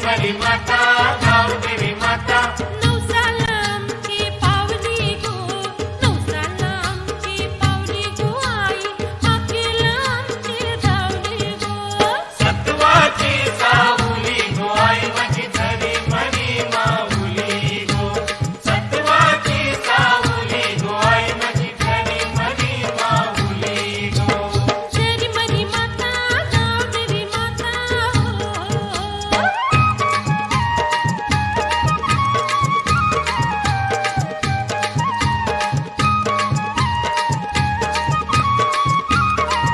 मरी माता गाव देवी माता नवसालामची पावली गो नवसालामची पावली गो आई हाकेला आमची धावली गो सत्वाची सावली गो आई माझी झरी मरी माऊली गो सत्वाची सावली गो आई माझी झरी मरी माऊली गो शरी मरी माता गाव देवी माता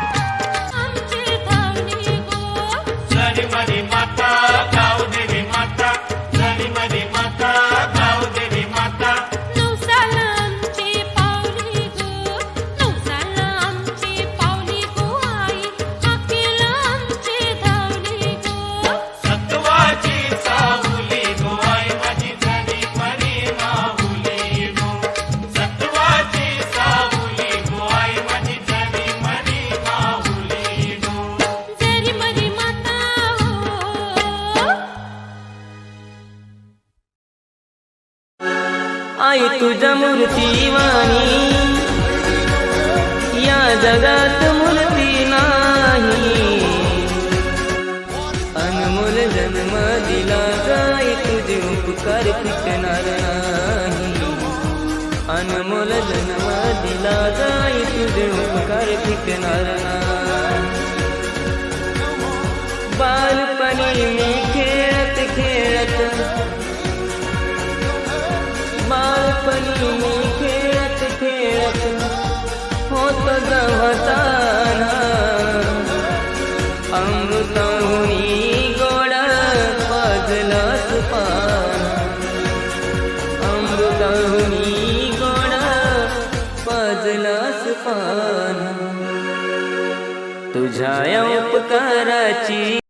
आमची धावली गो झरी मरी माता गाव देवी माता झरी मरी माता गाव देवी माता नवसालामची पावली गो नवसालामची पावली गो आई हाकेला आमची धावली गो सत्वाची सावली गो आई माझी झरी मरी माऊली गो सत्वाची सावली गो आई माझी झरी मरी माऊली गो जरी मरी माता आई तुझ्या मूर्तीवाणी या जगात मूर्ती नाही अनमोल जन्म दिला गाय तुझे उपकार फिटणार नाही अनमोल जन्म दिला गाय तुझे उपकार फिटणार नाही बालपणी मी खेळत खेळत बालपणी मी खेळत खेळत होत गवताना अमृताहुनी गोड पाजलास पान अमृताहुनी गोड पाजलास पान तुझ्या उपकाराची